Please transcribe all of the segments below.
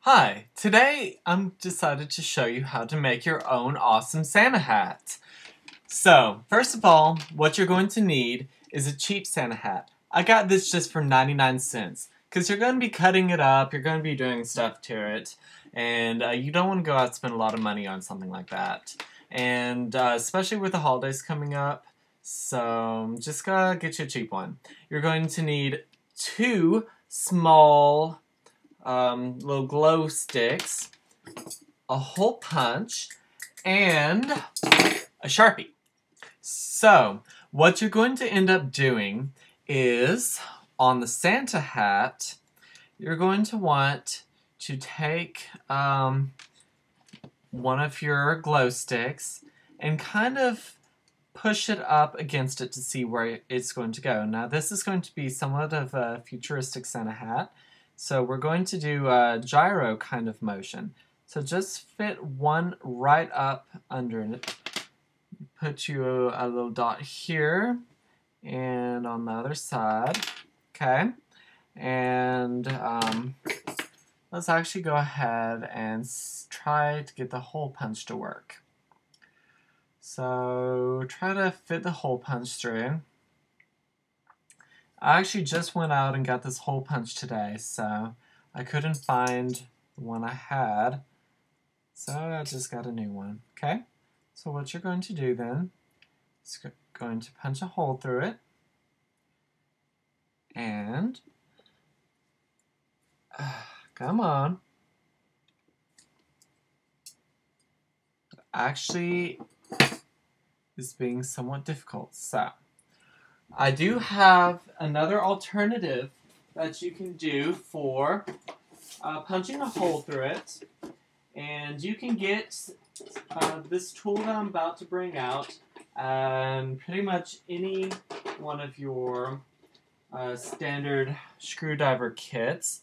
Hi, today I'm decided to show you how to make your own awesome Santa hat. So, first of all, what you're going to need is a cheap Santa hat. I got this just for 99 cents because you're going to be cutting it up, you're going to be doing stuff to it, and you don't want to go out and spend a lot of money on something like that. And especially with the holidays coming up, so just gotta get you a cheap one. You're going to need two small little glow sticks, a hole punch, and a Sharpie. So, what you're going to end up doing is, on the Santa hat, you're going to want to take one of your glow sticks and kind of push it up against it to see where it's going to go. Now, this is going to be somewhat of a futuristic Santa hat, so we're going to do a gyro kind of motion. So just fit one right up under it. Put you a little dot here and on the other side. Okay. And let's actually go ahead and try to get the hole punch to work. So try to fit the hole punch through. I actually just went out and got this hole punch today, so I couldn't find the one I had, so I just got a new one. Okay, so what you're going to do then is going to punch a hole through it, and come on. Actually, is being somewhat difficult. So I do have another alternative that you can do for punching a hole through it, and you can get this tool that I'm about to bring out pretty much any one of your standard screwdriver kits,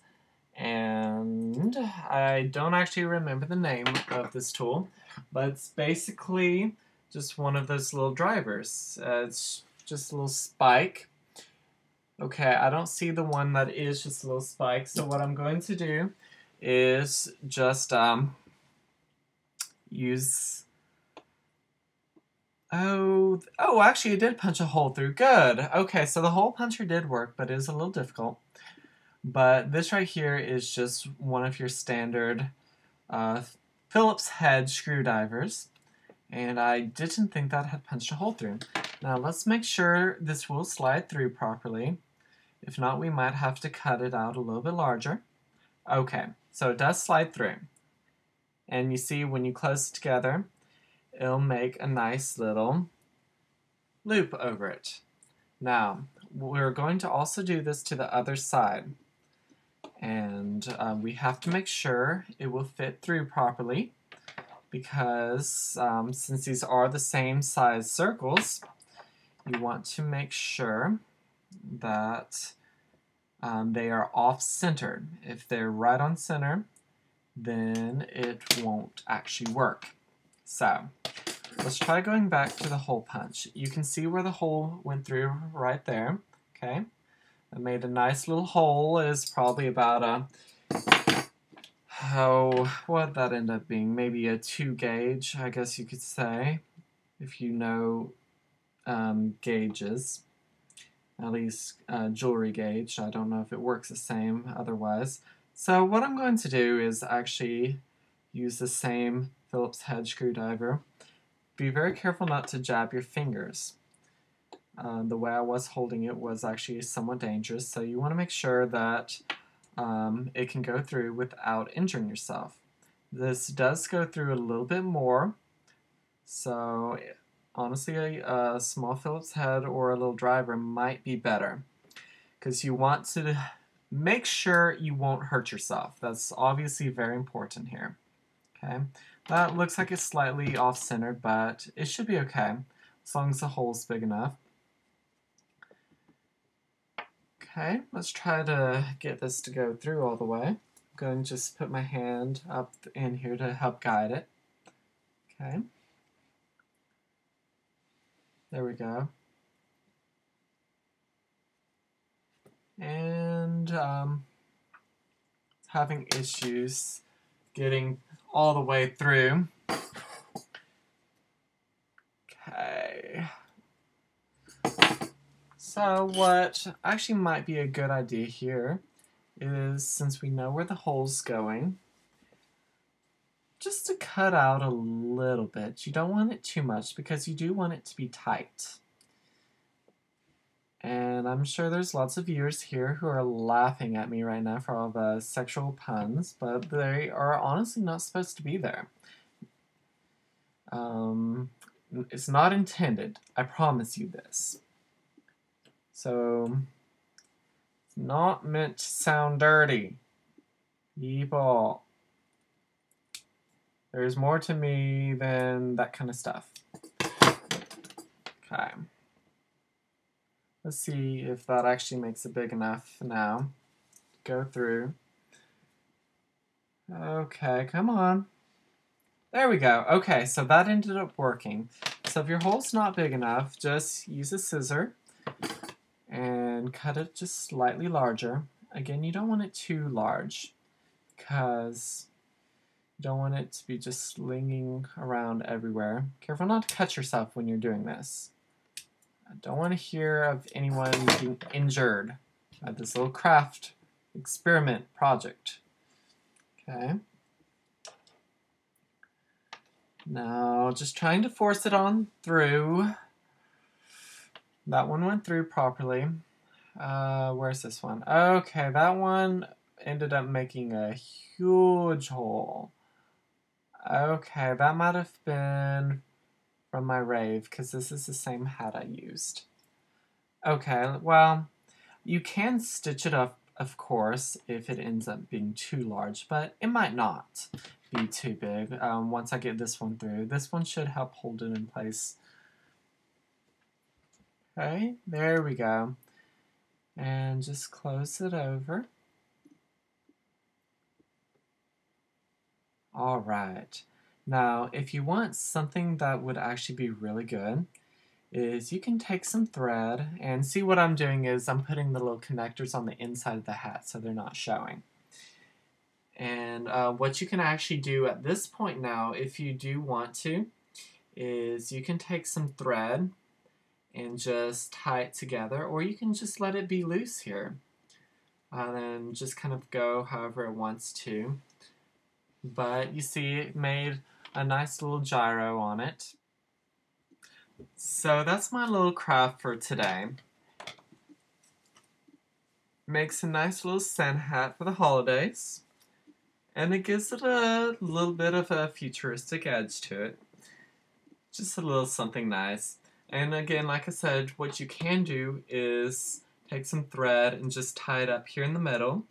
and I don't actually remember the name of this tool, but it's basically just one of those little drivers. It's just a little spike. Okay, I don't see the one that is just a little spike, so what I'm going to do is just use... Oh, actually it did punch a hole through. Good. Okay, so the hole puncher did work, but it is a little difficult. But this right here is just one of your standard Phillips head screwdrivers, and I didn't think that had punched a hole through. Now let's make sure this will slide through properly. If not, we might have to cut it out a little bit larger. Okay, so it does slide through. And you see when you close it together, it'll make a nice little loop over it. Now, we're going to also do this to the other side. And we have to make sure it will fit through properly, because since these are the same size circles, you want to make sure that they are off-centered. If they're right on center, then it won't actually work. So, let's try going back to the hole punch. You can see where the hole went through right there. Okay, I made a nice little hole. It is probably about what'd that end up being? Maybe a 2 gauge, I guess you could say, if you know gauges. At least jewelry gauge. I don't know if it works the same otherwise. So what I'm going to do is actually use the same Phillips head screwdriver. Be very careful not to jab your fingers. The way I was holding it was actually somewhat dangerous, so you want to make sure that it can go through without injuring yourself. This does go through a little bit more, so honestly a small Phillips head or a little driver might be better, because you want to make sure you won't hurt yourself. That's obviously very important here. Okay, that looks like it's slightly off-centered, but it should be okay as long as the hole's big enough. Okay, let's try to get this to go through all the way. I'm going to just put my hand up in here to help guide it. Okay. There we go. And having issues getting all the way through. Okay. So what actually might be a good idea here is, since we know where the hole's going, just to cut out a little bit. You don't want it too much because you do want it to be tight. And I'm sure there's lots of viewers here who are laughing at me right now for all the sexual puns, but they are honestly not supposed to be there. It's not intended. I promise you this. So, it's not meant to sound dirty. People. There's more to me than that kind of stuff. Okay. Let's see if that actually makes it big enough now. Go through. Okay, come on. There we go. Okay, so that ended up working. So if your hole's not big enough, just use a scissor and cut it just slightly larger. Again, you don't want it too large because you don't want it to be just slinging around everywhere. Careful not to cut yourself when you're doing this. I don't want to hear of anyone being injured at this little craft experiment project. Okay. Now, just trying to force it on through. That one went through properly. Where's this one? Okay, that one ended up making a huge hole. Okay, that might have been from my rave, because this is the same hat I used. Okay, well, you can stitch it up, of course, if it ends up being too large, but it might not be too big once I get this one through. This one should help hold it in place. Okay, there we go. And just close it over. All right. Now, if you want something that would actually be really good, is you can take some thread, and see what I'm doing is I'm putting the little connectors on the inside of the hat so they're not showing. And what you can actually do at this point now, if you do want to, is you can take some thread and just tie it together, or you can just let it be loose here. And then just kind of go however it wants to. But you see, it made a nice little gyro on it. So that's my little craft for today. Makes a nice little Santa hat for the holidays. And it gives it a little bit of a futuristic edge to it. Just a little something nice. And again, like I said, what you can do is take some thread and just tie it up here in the middle.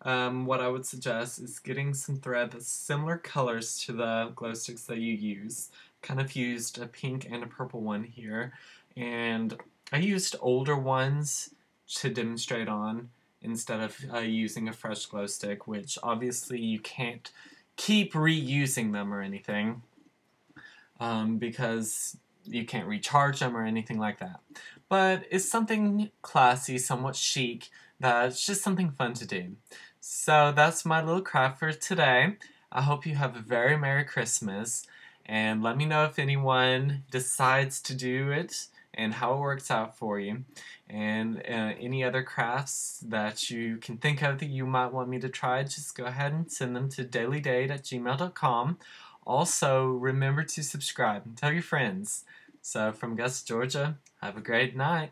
What I would suggest is getting some thread that's similar colors to the glow sticks that you use. Kind of used a pink and a purple one here. And I used older ones to demonstrate on instead of using a fresh glow stick, which obviously you can't keep reusing them or anything because you can't recharge them or anything like that. But it's something classy, somewhat chic, that's just something fun to do. So that's my little craft for today. I hope you have a very Merry Christmas, and let me know if anyone decides to do it and how it works out for you. And any other crafts that you can think of that you might want me to try, just go ahead and send them to dailydate@gmail.com. Also, remember to subscribe and tell your friends. So from Gus, Georgia, have a great night.